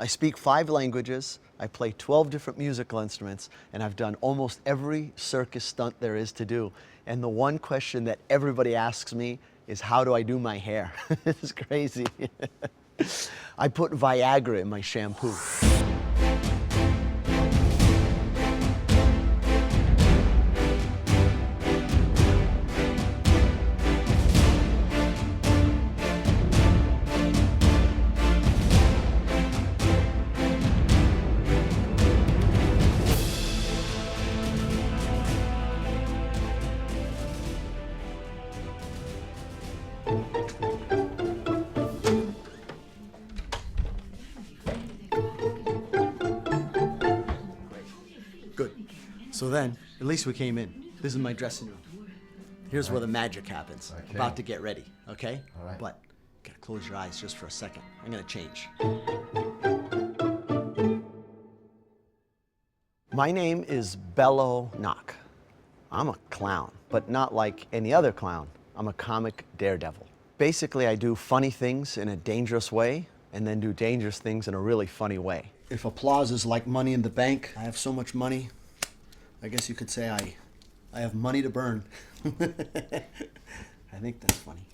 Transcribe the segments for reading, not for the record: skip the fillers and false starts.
I speak 5 languages, I play 12 different musical instruments, and I've done almost every circus stunt there is to do. And the one question that everybody asks me is, how do I do my hair? It's crazy. I put Viagra in my shampoo. Good. So then, at least we came in. This is my dressing room. Here's where the magic happens. Okay. About to get ready, okay? All right. But, gotta close your eyes just for a second. I'm gonna change. My name is Bello Nock. I'm a clown, but not like any other clown. I'm a comic daredevil. Basically, I do funny things in a dangerous way, and then do dangerous things in a really funny way. If applause is like money in the bank, I have so much money, I guess you could say I have money to burn. I think that's funny.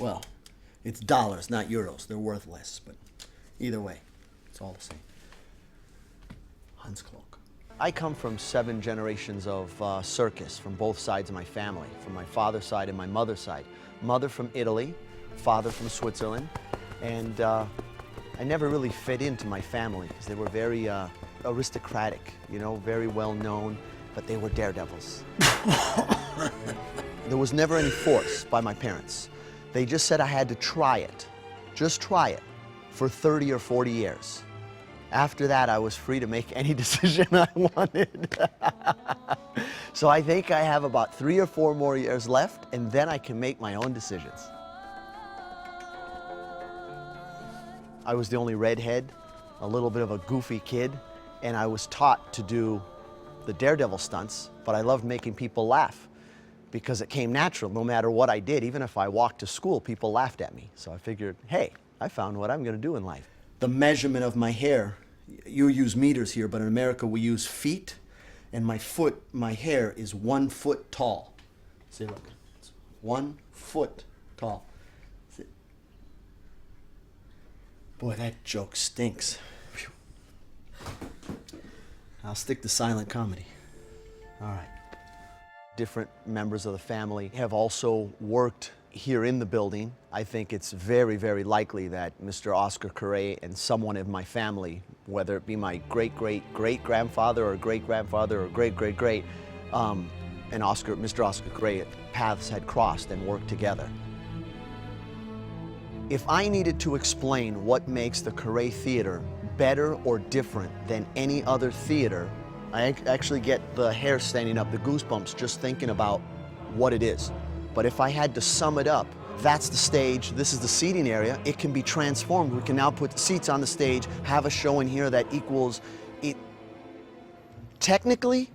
Well, it's dollars, not euros. They're worth less, but either way, it's all the same. Hans Klok. I come from 7 generations of circus from both sides of my family, from my father's side and my mother's side. Mother from Italy, father from Switzerland, and I never really fit into my family because they were very aristocratic, you know, very well known, but they were daredevils. There was never any force by my parents. They just said I had to try it, just try it, for 30 or 40 years. After that, I was free to make any decision I wanted. So I think I have about 3 or 4 more years left, and then I can make my own decisions. I was the only redhead, a little bit of a goofy kid, and I was taught to do the daredevil stunts, but I loved making people laugh because it came natural. No matter what I did, even if I walked to school, people laughed at me. So I figured, hey, I found what I'm gonna do in life. The measurement of my hair, you use meters here, but in America we use feet, and my hair is 1 foot tall. See, look, it's 1 foot tall. See? Boy, that joke stinks. Phew. I'll stick to silent comedy. All right. Different members of the family have also worked here in the building. I think it's very, very likely that Mr. Oscar Correa and someone in my family, whether it be my great-great-great-grandfather or great-grandfather or great-great-great, and Mr. Oscar Correa, paths had crossed and worked together. If I needed to explain what makes the Correa Theater better or different than any other theater, I actually get the hair standing up, the goosebumps, just thinking about what it is. But if I had to sum it up, that's the stage, this is the seating area, it can be transformed. We can now put seats on the stage, have a show in here that equals it. Technically,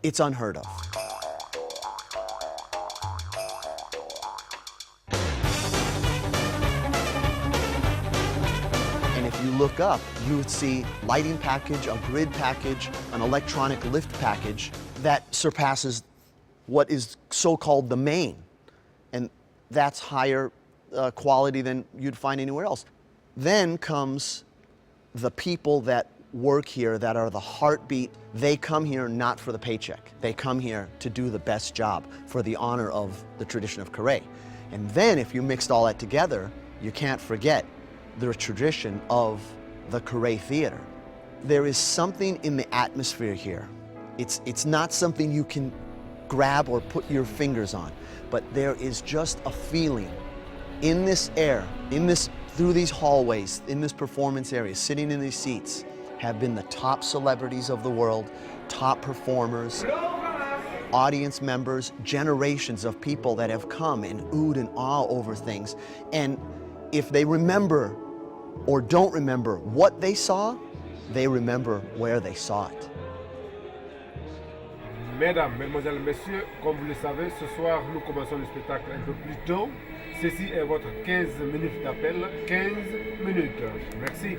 it's unheard of. If you look up, you would see lighting package, a grid package, an electronic lift package that surpasses what is so-called the main. And that's higher quality than you'd find anywhere else. Then comes the people that work here that are the heartbeat. They come here not for the paycheck. They come here to do the best job for the honor of the tradition of Correa. And then if you mixed all that together, you can't forget the tradition of the Correa Theater. There is something in the atmosphere here. It's not something you can grab or put your fingers on, but there is just a feeling in this air, through these hallways, in this performance area, sitting in these seats, have been the top celebrities of the world, top performers, audience members, generations of people that have come and oohed and awed over things. And if they remember or don't remember what they saw, they remember where they saw it. Mesdames, Mesdemoiselles, Messieurs, comme vous le savez, ce soir nous commençons le spectacle un peu plus tôt. Ceci est votre 15 minutes d'appel. 15 minutes. Merci.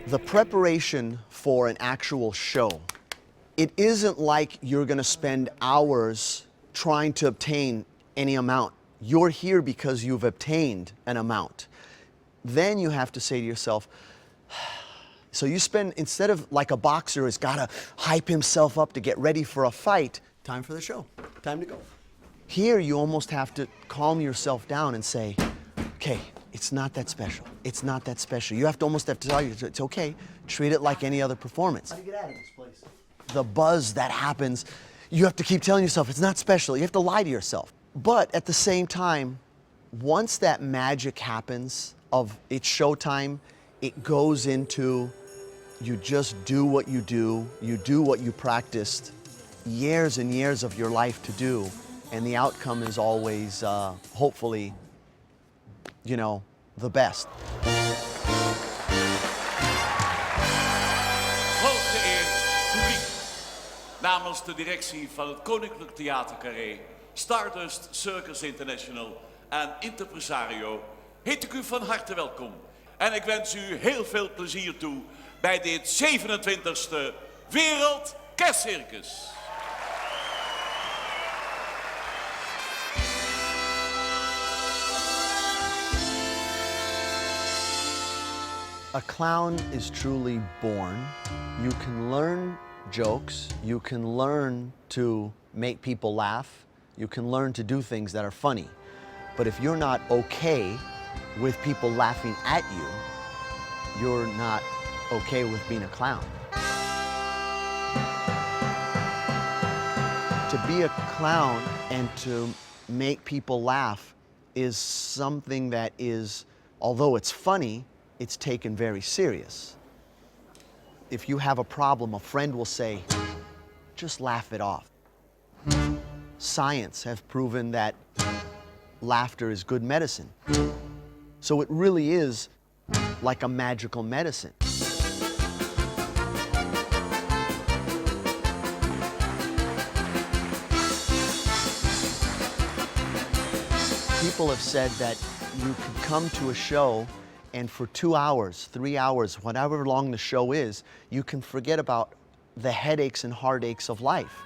The preparation for an actual show, it isn't like you're going to spend hours trying to obtain any amount. You're here because you've obtained an amount. Then you have to say to yourself, so you spend, instead of like a boxer has got to hype himself up to get ready for a fight, time for the show, time to go. Here you almost have to calm yourself down and say, okay, it's not that special. It's not that special. You have to almost have to tell you, it's okay. Treat it like any other performance. How do you get out of this place? The buzz that happens, you have to keep telling yourself, it's not special. You have to lie to yourself. But at the same time, once that magic happens of it's showtime, it goes into you just do what you do what you practiced years and years of your life to do, and the outcome is always, hopefully, you know, the best. Grote eer, publiek. Namens de directie van het Koninklijk Theater Carré, Stardust Circus International en Interpresario heet ik u van harte welkom. En ik wens u heel veel plezier toe bij dit 27e Wereld Kerst Circus. A clown is truly born. You can learn jokes, you can learn to make people laugh, you can learn to do things that are funny. But if you're not okay with people laughing at you, you're not okay with being a clown. To be a clown and to make people laugh is something that is, although it's funny, it's taken very serious. If you have a problem, a friend will say, just laugh it off. Science have proven that laughter is good medicine. So it really is like a magical medicine. People have said that you could come to a show and for 2 hours, 3 hours, whatever long the show is, you can forget about the headaches and heartaches of life.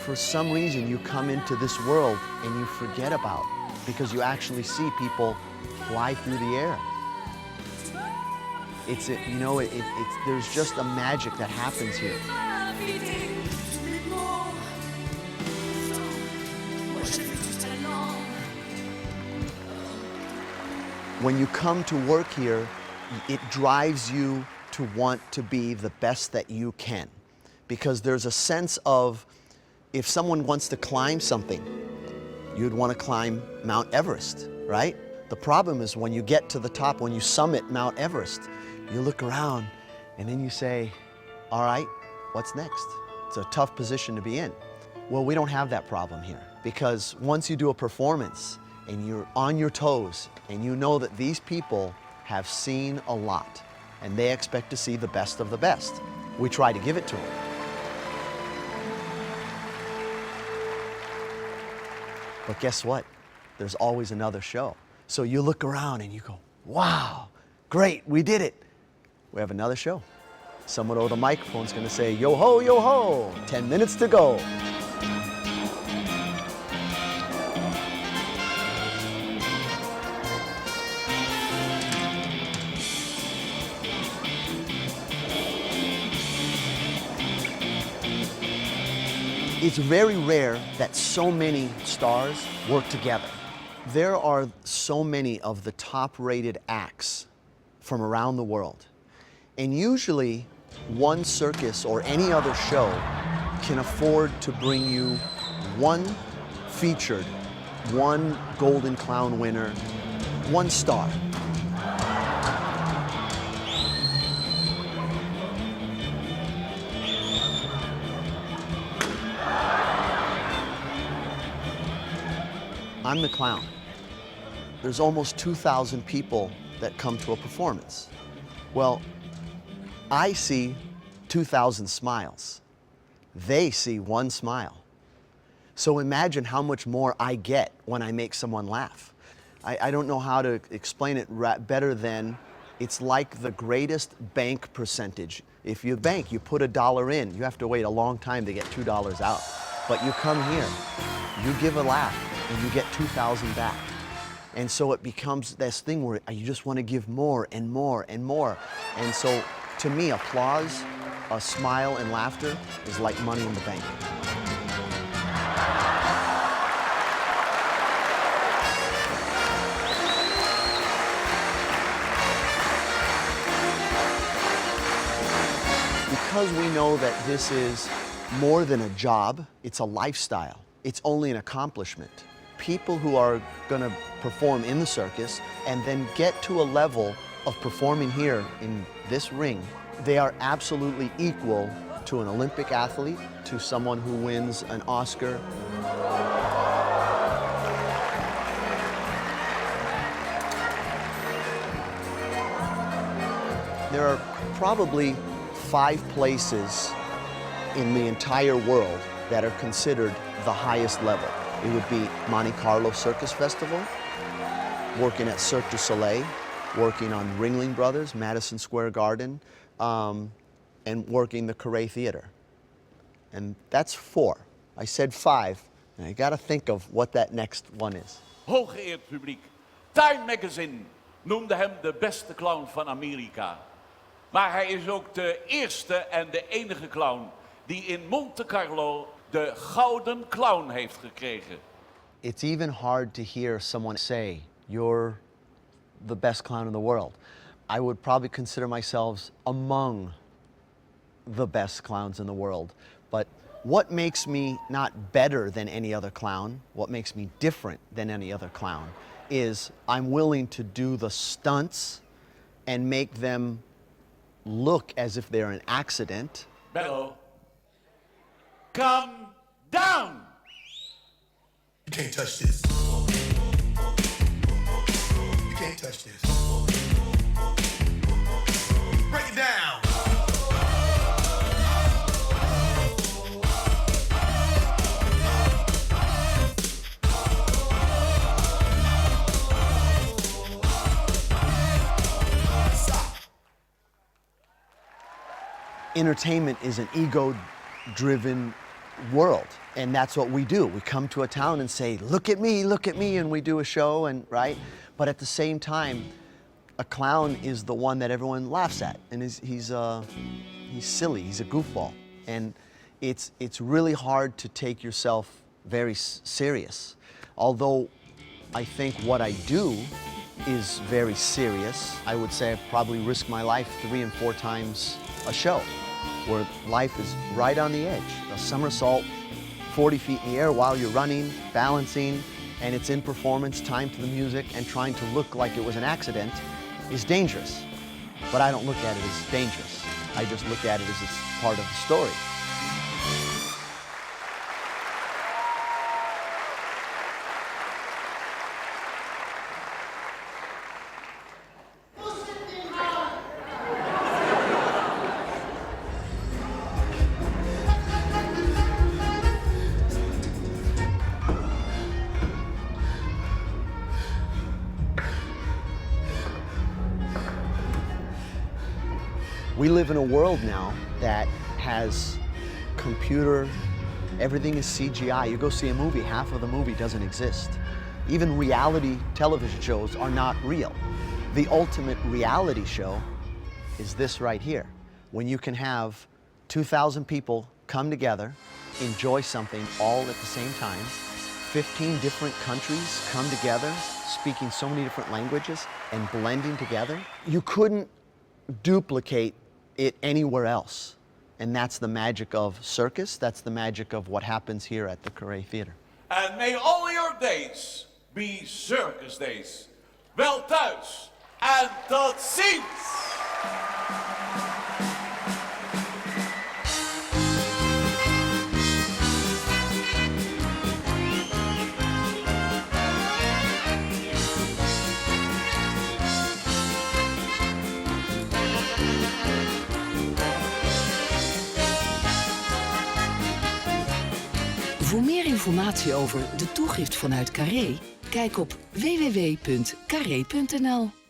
For some reason, you come into this world and you forget about it because you actually see people fly through the air. It's, you know, there's just a magic that happens here. When you come to work here, it drives you to want to be the best that you can. Because there's a sense of, if someone wants to climb something, you'd want to climb Mount Everest, right? The problem is when you get to the top, when you summit Mount Everest, you look around and then you say, all right, what's next? It's a tough position to be in. Well, we don't have that problem here, because once you do a performance and you're on your toes and you know that these people have seen a lot and they expect to see the best of the best, we try to give it to them. But guess what? There's always another show. So you look around and you go, wow, great, we did it. We have another show. Someone over the microphone's gonna say, yo ho, 10 minutes to go. It's very rare that so many stars work together. There are so many of the top-rated acts from around the world. And usually, one circus or any other show can afford to bring you one featured, one Golden Clown winner, one star. I'm the clown. There's almost 2,000 people that come to a performance. Well, I see 2,000 smiles. They see one smile. So imagine how much more I get when I make someone laugh. I don't know how to explain it better than it's like the greatest bank percentage. If you bank, you put $1 in, you have to wait a long time to get $2 out. But you come here, you give a laugh, and you get 2,000 back. And so it becomes this thing where you just want to give more and more and more. And so to me, applause, a smile, and laughter is like money in the bank. Because we know that this is more than a job, it's a lifestyle. It's only an accomplishment. People who are going to perform in the circus and then get to a level of performing here in this ring, they are absolutely equal to an Olympic athlete, to someone who wins an Oscar. There are probably 5 places in the entire world that are considered the highest level. It would be Monte Carlo Circusfestival, working at Cirque du Soleil, working on Ringling Brothers, Madison Square Garden, and working the Carré Theater. And that's 4. I said 5, and I gotta think of what that next one is. Hooggeëerd publiek, Time Magazine noemde hem de beste clown van Amerika. Maar hij is ook de eerste en de enige clown die in Monte Carlo de Gouden Clown heeft gekregen. It's even hard to hear someone say, you're the best clown in the world. I would probably consider myself among the best clowns in the world. But what makes me not better than any other clown, what makes me different than any other clown, is I'm willing to do the stunts and make them look as if they're an accident. Bello, come down! You can't touch this. You can't touch this. Break it down. Entertainment is an ego-driven world, and that's what we do. We come to a town and say, look at me, and we do a show, and right? But at the same time, a clown is the one that everyone laughs at, and he's silly, he's a goofball. And it's really hard to take yourself very serious. Although I think what I do is very serious. I would say I probably risk my life 3 and 4 times a show, where life is right on the edge. A somersault 40 feet in the air while you're running, balancing, and it's in performance, time to the music, and trying to look like it was an accident is dangerous. But I don't look at it as dangerous. I just look at it as it's part of the story. We live in a world now that has computer, everything is CGI. You go see a movie, half of the movie doesn't exist. Even reality television shows are not real. The ultimate reality show is this right here, when you can have 2,000 people come together, enjoy something all at the same time, 15 different countries come together, speaking so many different languages and blending together. You couldn't duplicate it anywhere else. And that's the magic of circus, that's the magic of what happens here at the Carré Theater. And may all your days be circus days. Wel thuis en tot ziens! Voor meer informatie over de toegift vanuit Carré, Kijk op www.carré.nl.